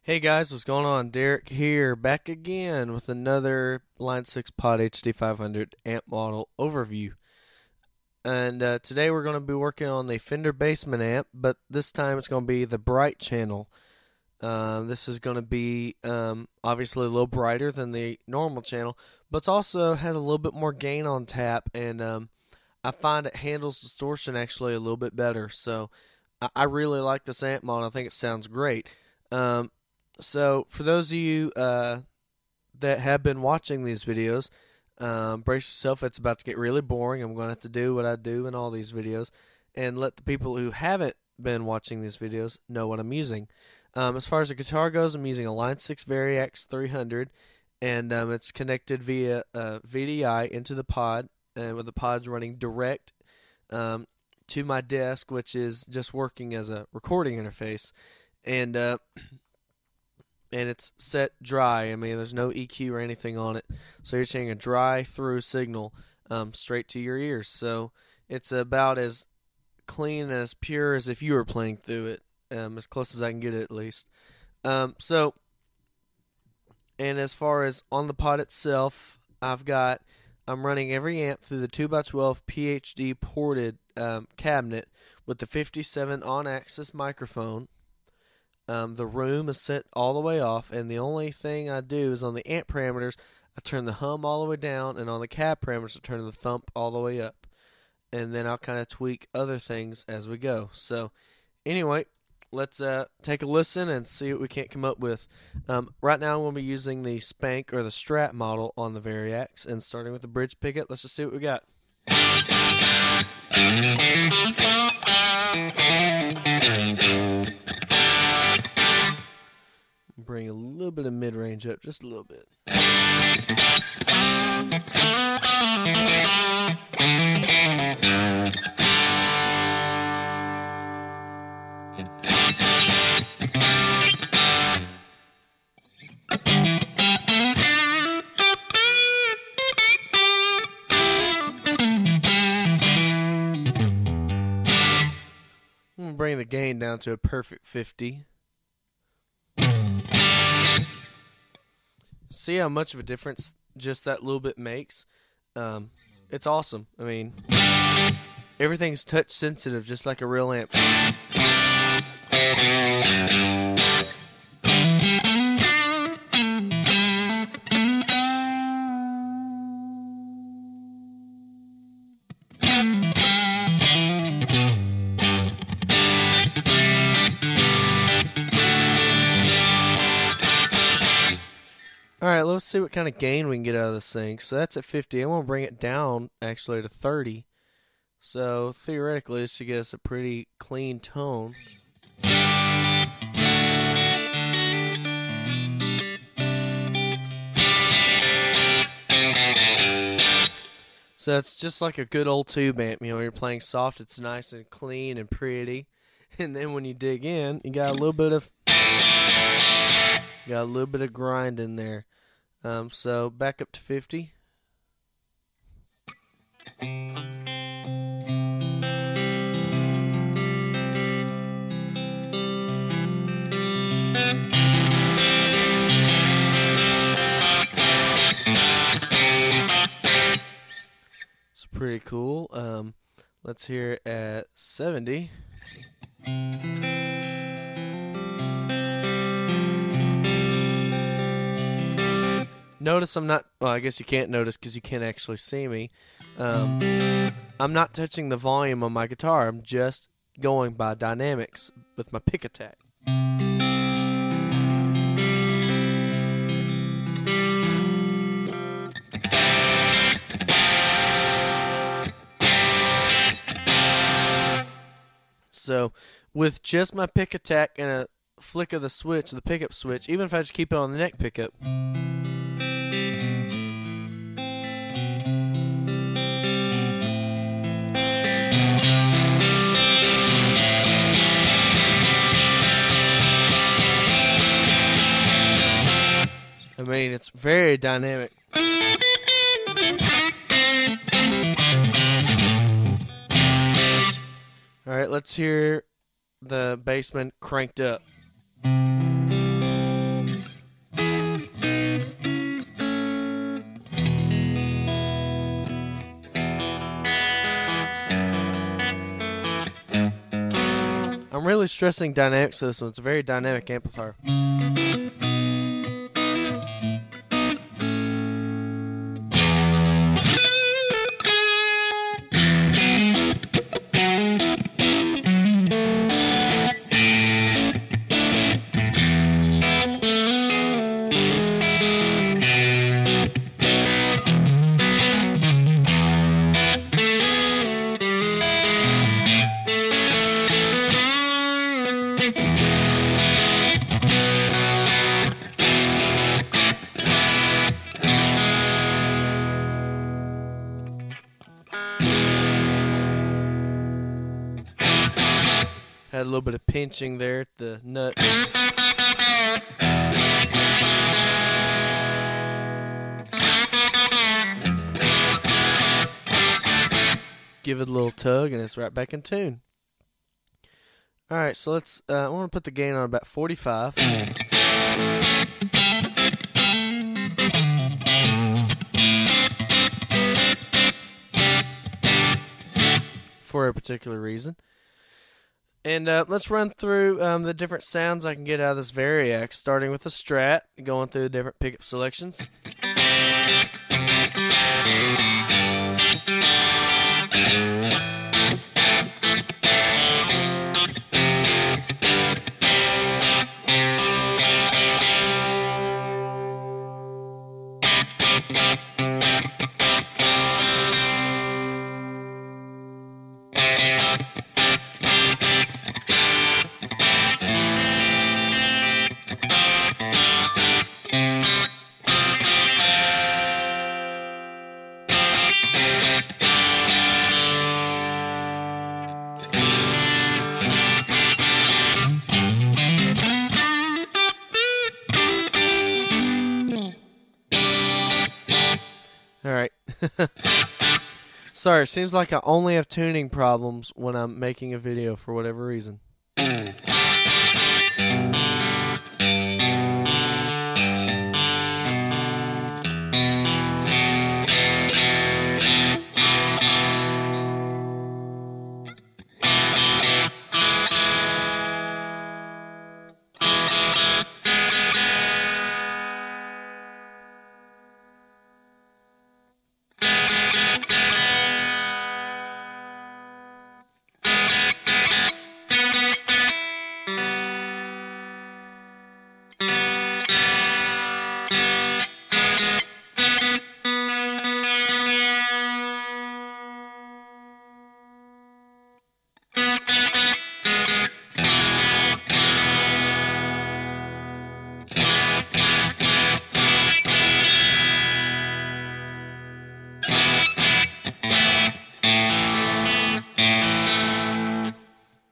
Hey guys, what's going on? Derek here, back again with another Line 6 Pod HD500 amp model overview. And today we're going to be working on the Fender Bassman amp, but this time it's going to be the bright channel. This is going to be obviously a little brighter than the normal channel, but it also has a little bit more gain on tap, and I find it handles distortion actually a little bit better. So I really like this amp model. I think it sounds great. So for those of you that have been watching these videos, brace yourself. It's about to get really boring. I'm going to have to do what I do in all these videos and let the people who haven't been watching these videos know what I'm using. As far as the guitar goes, I'm using a Line 6 Variax 300, and it's connected via VDI into the pod, and with the pods running direct to my desk, which is just working as a recording interface. And it's set dry. I mean, there's no EQ or anything on it. So you're seeing a dry through signal straight to your ears. So it's about as clean and as pure as if you were playing through it, as close as I can get it at least. And as far as on the pod itself, I'm running every amp through the 2x12 PhD ported cabinet with the 57 on-axis microphone. The room is set all the way off, and the only thing I do is on the amp parameters, I turn the hum all the way down, and on the cab parameters, I turn the thump all the way up. And then I'll kind of tweak other things as we go. So, anyway, let's take a listen and see what we can come up with. Right now, I'm going to be using the Spank or the Strat model on the Variax, and starting with the bridge pickup, let's just see what we got. Bring a little bit of mid-range up, just a little bit. I'm going to bring the gain down to a perfect 50. See how much of a difference just that little bit makes? It's awesome. I mean, everything's touch sensitive, just like a real amp. Alright, let's see what kind of gain we can get out of this thing. So that's at 50. I'm going to bring it down, actually, to 30. So, theoretically, this should get us a pretty clean tone. So it's just like a good old tube amp. You know, when you're playing soft, it's nice and clean and pretty. And then when you dig in, you got a little bit of grind in there. So back up to 50. It's pretty cool. Let's hear it at 70. Notice I'm not, well, I guess you can't notice because you can't actually see me. I'm not touching the volume on my guitar. I'm just going by dynamics with my pick attack. So with just my pick attack and a flick of the switch, the pickup switch, even if I just keep it on the neck pickup, I mean, it's very dynamic. Alright, let's hear the Bassman cranked up. really stressing dynamics to this one. It's a very dynamic amplifier. Had a little bit of pinching there at the nut. Give it a little tug and it's right back in tune. Alright, so let's, I want to put the gain on about 45. For a particular reason. And let's run through the different sounds I can get out of this Variax, starting with the Strat, going through the different pickup selections. Alright. Sorry, it seems like I only have tuning problems when I'm making a video for whatever reason.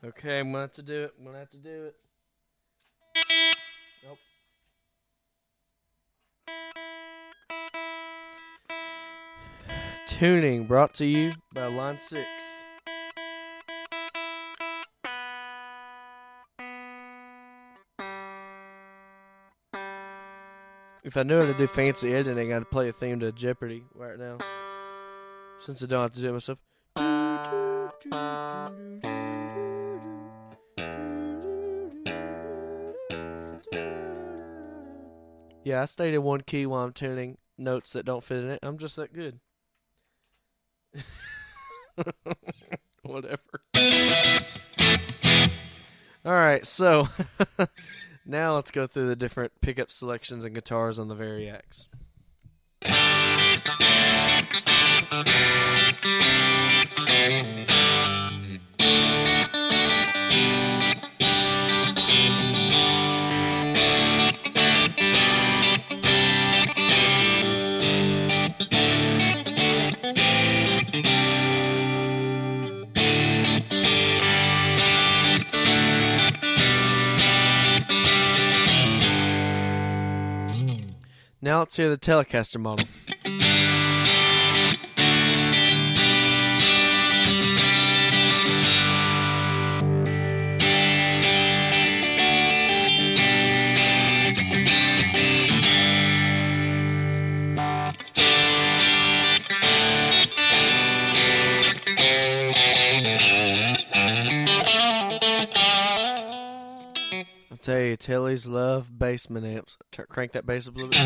Okay, I'm gonna have to do it. Nope. Tuning brought to you by Line 6. If I knew how to do fancy editing, I'd play a theme to Jeopardy right now. Since I don't have to do it myself. Yeah, I stayed in one key while I'm tuning notes that don't fit in it. I'm just that good. Whatever. Alright, so now let's go through the different pickup selections and guitars on the Variax. Now let's hear the Telecaster model. tell you, Tellys love Bassman amps. Crank that bass up a little bit.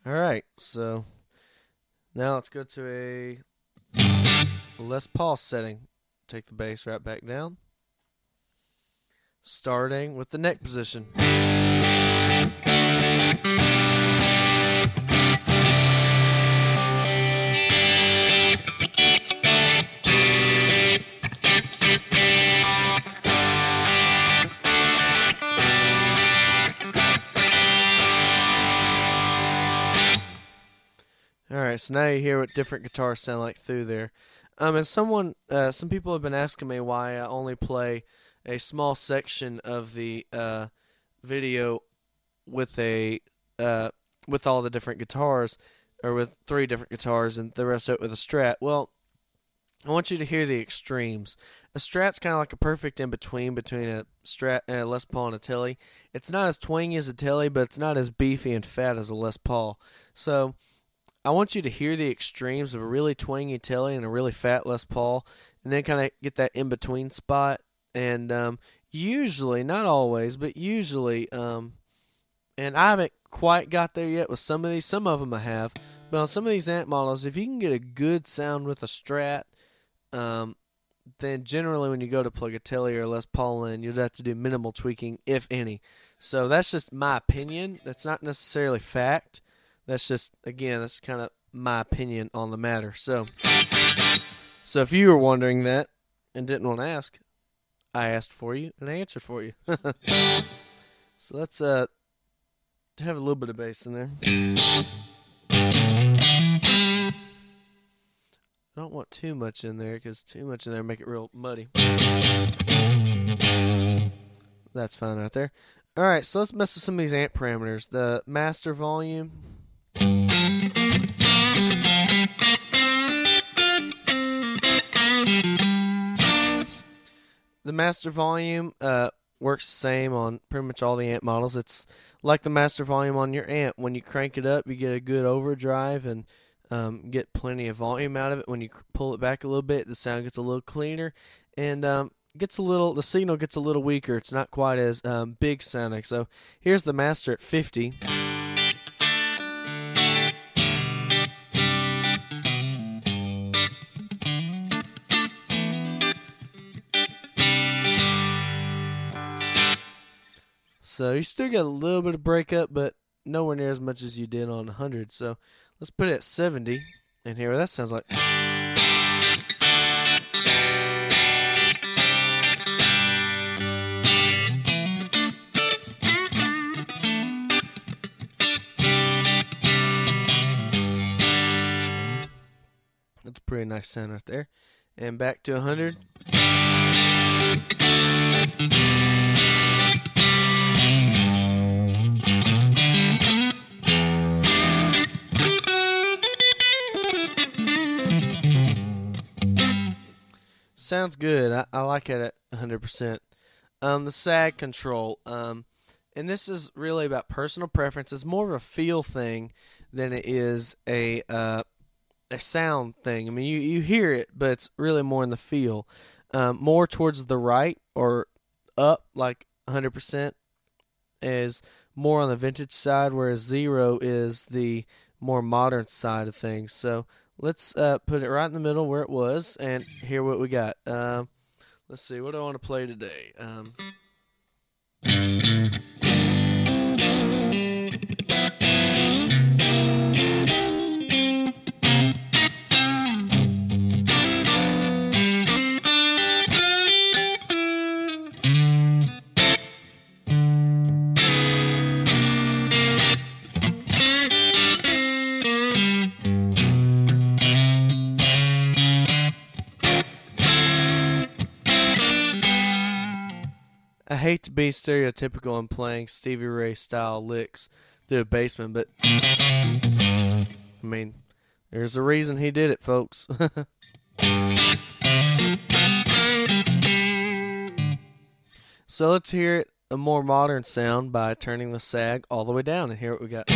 Alright, so now let's go to a Les Paul setting. Take the bass right back down. Starting with the neck position. Alright, so now you hear what different guitars sound like through there. And some people have been asking me why I only play a small section of the video with with all the different guitars, or with 3 different guitars, and the rest of it with a Strat. Well, I want you to hear the extremes. A Strat's kind of like a perfect in-between between a Strat and a Les Paul and a Telly. It's not as twangy as a Telly, but it's not as beefy and fat as a Les Paul. So I want you to hear the extremes of a really twangy Telly and a really fat Les Paul, and then kind of get that in-between spot. And usually, not always, but usually, and I haven't quite got there yet with some of these. Some of them I have. But on some of these amp models, if you can get a good sound with a Strat, then generally when you go to plug a Telly or a Les Paul in, you'll have to do minimal tweaking, if any. So that's just my opinion. That's not necessarily fact. That's just, again, that's kind of my opinion on the matter. So if you were wondering that and didn't want to ask, I asked for you and I answered for you. So let's have a little bit of bass in there. I don't want too much in there, because too much in there make it real muddy. That's fine right there. Alright, so let's mess with some of these amp parameters. The master volume. The master volume works the same on pretty much all the amp models. It's like the master volume on your amp. When you crank it up, you get a good overdrive and get plenty of volume out of it. When you pull it back a little bit, the sound gets a little cleaner, and the signal gets a little weaker. It's not quite as big sounding. So here's the master at 50. So you still get a little bit of breakup, but nowhere near as much as you did on 100. So let's put it at 70 and hear what that sounds like. That's a pretty nice sound right there. And back to 100. Sounds good. I like it at 100%. The sag control. And this is really about personal preference. It's more of a feel thing than it is a sound thing. I mean, you hear it, but it's really more in the feel. More towards the right or up, like 100%, is more on the vintage side, whereas 0 is the more modern side of things. So let's put it right in the middle where it was and hear what we got. Let's see, what do I want to play today? I hate to be stereotypical in playing Stevie Ray style licks through a Bassman, but I mean, there's a reason he did it, folks. So let's hear it a more modern sound by turning the sag all the way down, and hear what we got.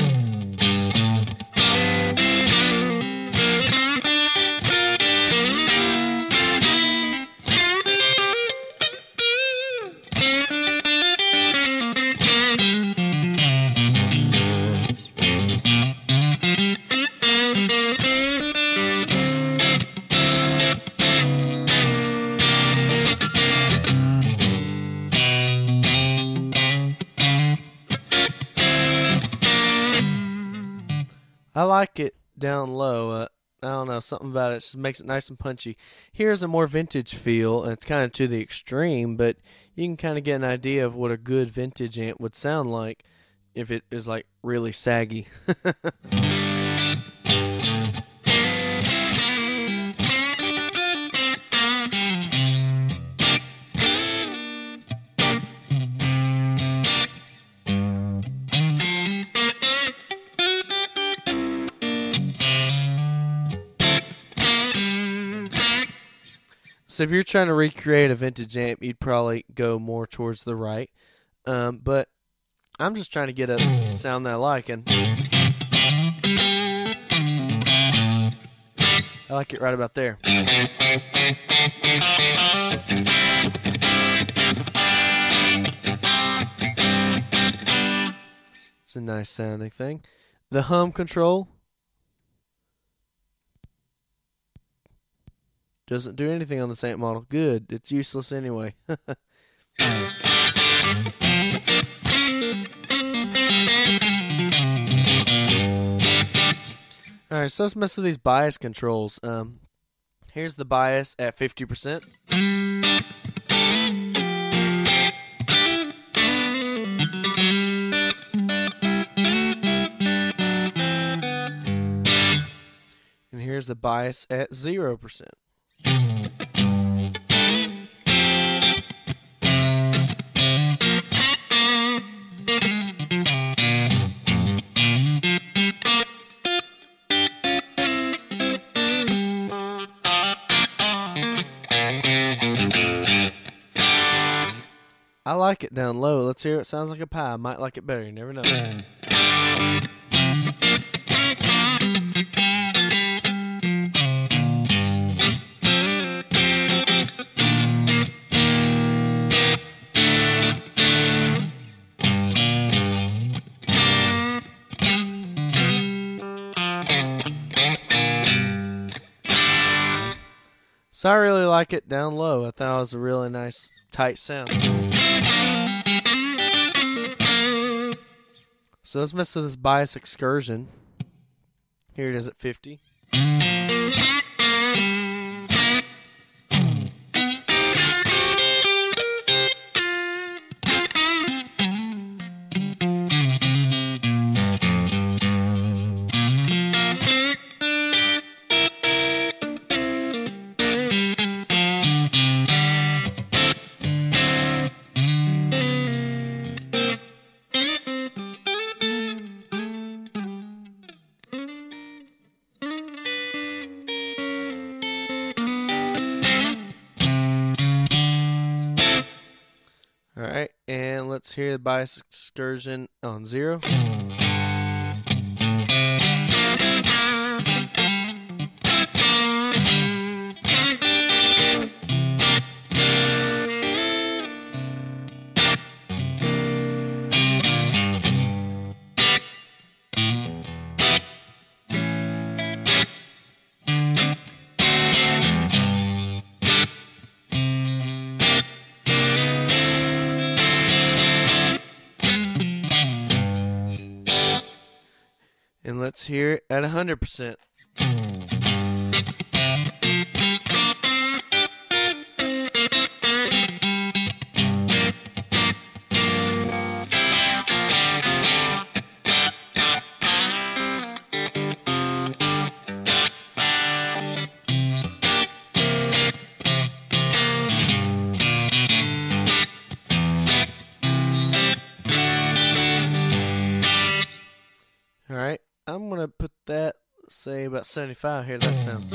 I like it down low. I don't know, something about it just makes it nice and punchy. Here's a more vintage feel, and it's kind of to the extreme, but you can kind of get an idea of what a good vintage amp would sound like if it is like really saggy. So if you're trying to recreate a vintage amp, you'd probably go more towards the right. But I'm just trying to get a sound that I like, and I like it right about there. It's a nice sounding thing. The hum control doesn't do anything on this amp model. Good. It's useless anyway. Alright, so let's mess with these bias controls. Here's the bias at 50%. And here's the bias at 0%. I like it down low. Let's hear it sounds like a pie. I might like it better. You never know. So I really like it down low. I thought it was a really nice, tight sound. So let's mess with this bias excursion. Here it is at 50. Alright, and let's hear the bias excursion on 0. And let's hear it at 100%. Alright, I'm going to put that, say, about 75. Here that sounds.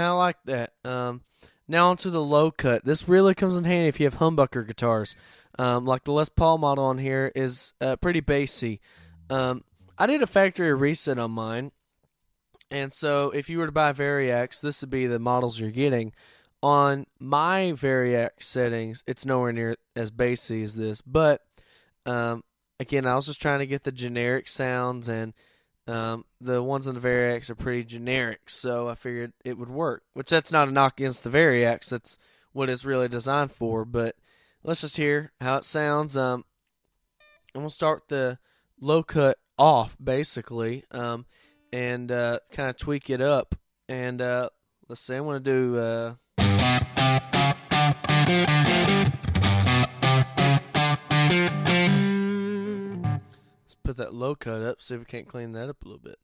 kind of like that. Now onto the low cut. This really comes in handy if you have humbucker guitars. Like the Les Paul model on here is pretty bassy. I did a factory reset on mine, and so if you were to buy Variax, this would be the models you're getting. On my Variax settings, it's nowhere near as bassy as this, but again, I was just trying to get the generic sounds, and the ones on the Variax are pretty generic, so I figured it would work. Which that's not a knock against the Variax, that's what it's really designed for, but let's just hear how it sounds. I'm going to start the low cut off, basically, and kind of tweak it up. And let's see, I'm going to do... let's put that low cut up, see if we can't clean that up a little bit.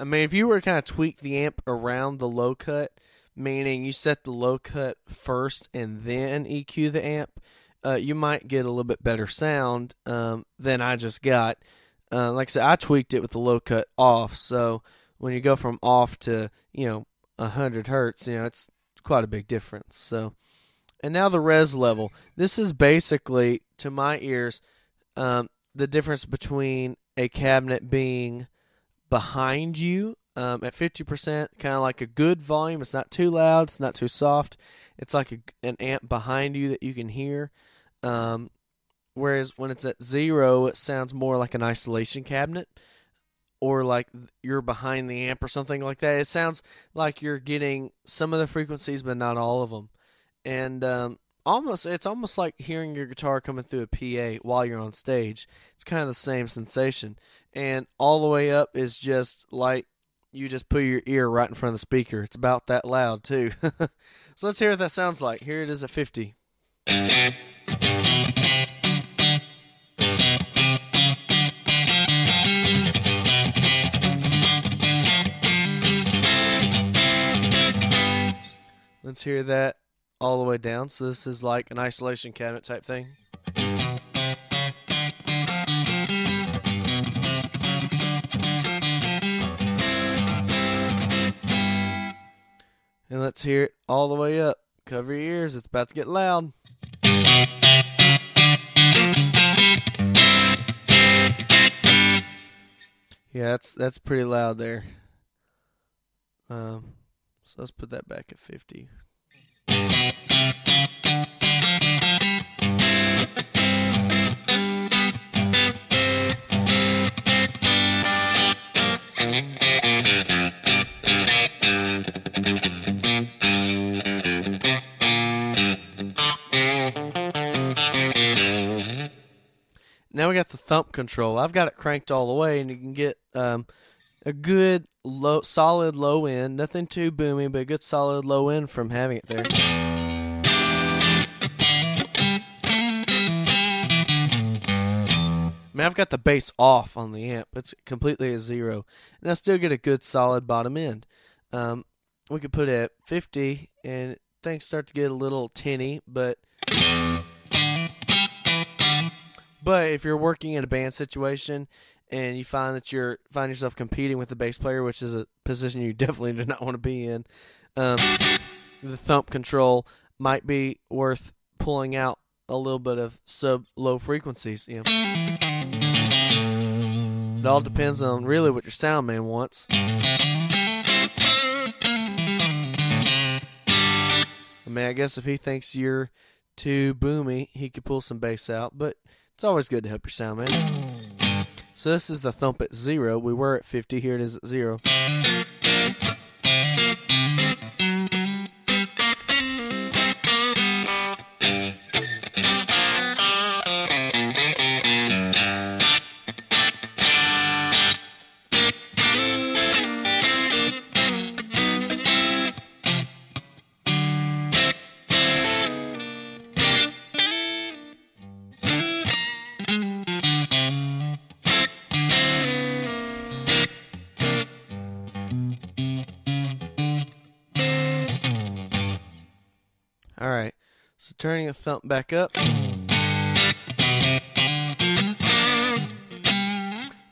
I mean, if you were to kind of tweak the amp around the low cut, meaning you set the low cut first and then EQ the amp, you might get a little bit better sound than I just got. Like I said, I tweaked it with the low cut off, so when you go from off to 100 hertz, it's quite a big difference. So, and now the res level. This is basically, to my ears, the difference between a cabinet being behind you at 50%, kind of like a good volume. It's not too loud, it's not too soft. It's like an amp behind you that you can hear. Whereas when it's at 0, it sounds more like an isolation cabinet, or like you're behind the amp or something like that. It sounds like you're getting some of the frequencies, but not all of them. And it's almost like hearing your guitar coming through a PA while you're on stage. It's kind of the same sensation. And all the way up is just like you just put your ear right in front of the speaker. It's about that loud too. So let's hear what that sounds like. Here it is at 50. Let's hear that all the way down. So this is like an isolation cabinet type thing. And let's hear it all the way up. Cover your ears, it's about to get loud. Yeah, that's pretty loud there. So let's put that back at 50. Now we got the thump control. I've got it cranked all the way, and you can get a good solid low end, nothing too boomy, but a good solid low end from having it there. I mean, I've got the bass off on the amp. It's completely at 0, and I still get a good solid bottom end. We could put it at 50, and things start to get a little tinny, but if you're working in a band situation and you find that find yourself competing with the bass player, which is a position you definitely do not want to be in, the thump control might be worth pulling out a little bit of sub-low frequencies. It all depends on really what your sound man wants. I mean, I guess if he thinks you're too boomy, he could pull some bass out, but it's always good to help your sound man. So this is the thump at 0. We were at 50. Here it is at 0. Alright, so turning the thump back up.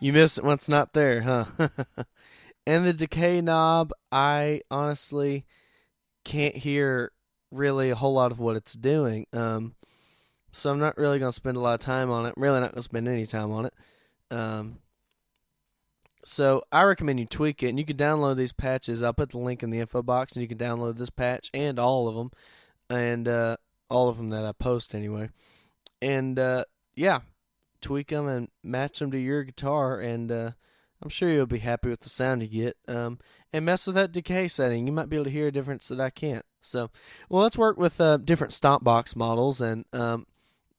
You miss it when it's not there, huh? And the decay knob, I honestly can't hear really a whole lot of what it's doing. So I'm not really going to spend a lot of time on it. I'm really not going to spend any time on it. Um, so I recommend you tweak it, and you can download these patches. I'll put the link in the info box, and you can download this patch and all of them, and all of them that I post anyway. And yeah, tweak them and match them to your guitar, and I'm sure you'll be happy with the sound you get. And mess with that decay setting. You might be able to hear a difference that I can't. So, well, let's work with different stomp box models, and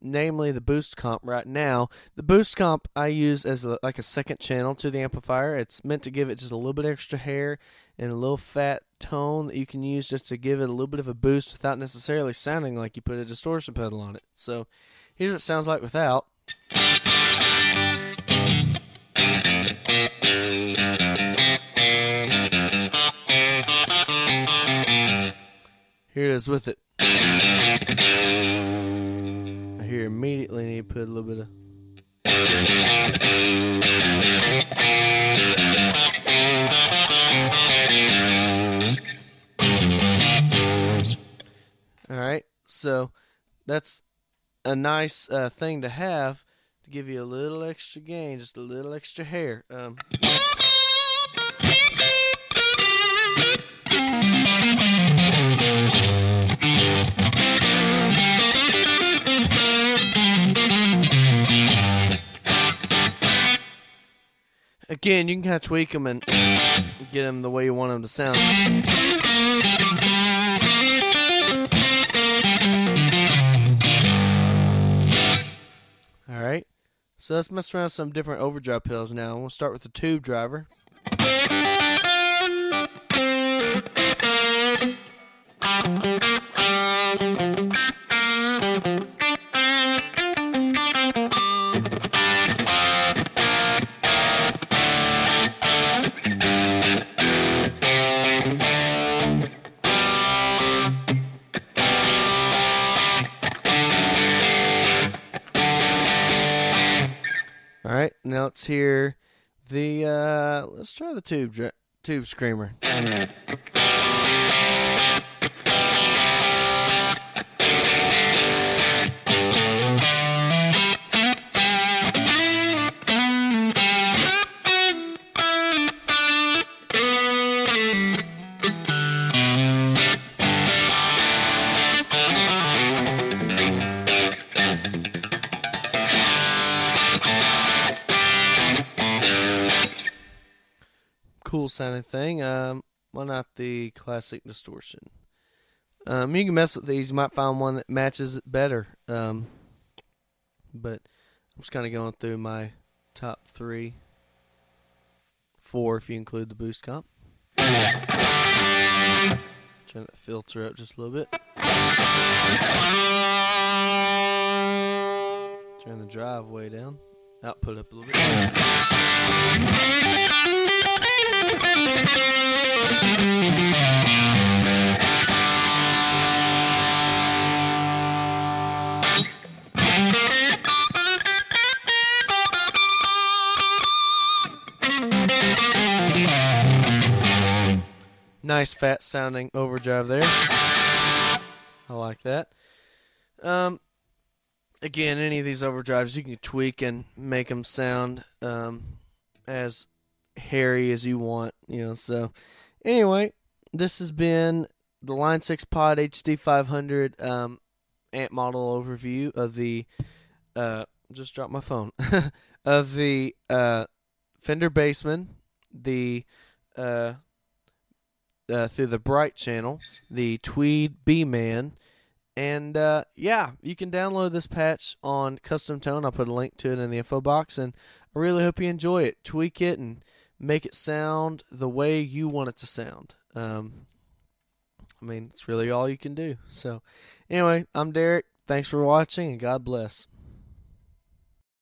namely the boost comp right now. The boost comp I use as like a second channel to the amplifier. It's meant to give it just a little bit extra hair and a little fat tone that you can use just to give it a little bit of a boost without necessarily sounding like you put a distortion pedal on it. So here's what it sounds like without. Here it is with it. I hear immediately need to put a little bit of. Alright, so that's a nice thing to have to give you a little extra gain, just a little extra hair. Again, you can kind of tweak them and get them the way you want them to sound. Alright, so let's mess around with some different overdrive pedals now. We'll start with the tube driver. Alright, now let's hear the, let's try the tube screamer. Cool sounding thing. Why not the classic distortion? You can mess with these. You might find one that matches it better. But I'm just kind of going through my top 3, 4 if you include the boost comp. Trying to filter up just a little bit. Turn the drive way down. Output up a little bit. Nice fat sounding overdrive there. I like that. Again, any of these overdrives you can tweak and make them sound as hairy as you want, So anyway, this has been the Line 6 Pod HD500 amp model overview of the just dropped my phone of the Fender Bassman, the through the Bright channel, the Tweed B-Man, and yeah, you can download this patch on Custom Tone. I'll put a link to it in the info box, and I really hope you enjoy it. Tweak it and make it sound the way you want it to sound. I mean, it's really all you can do. So, anyway, I'm Derek. Thanks for watching, and God bless.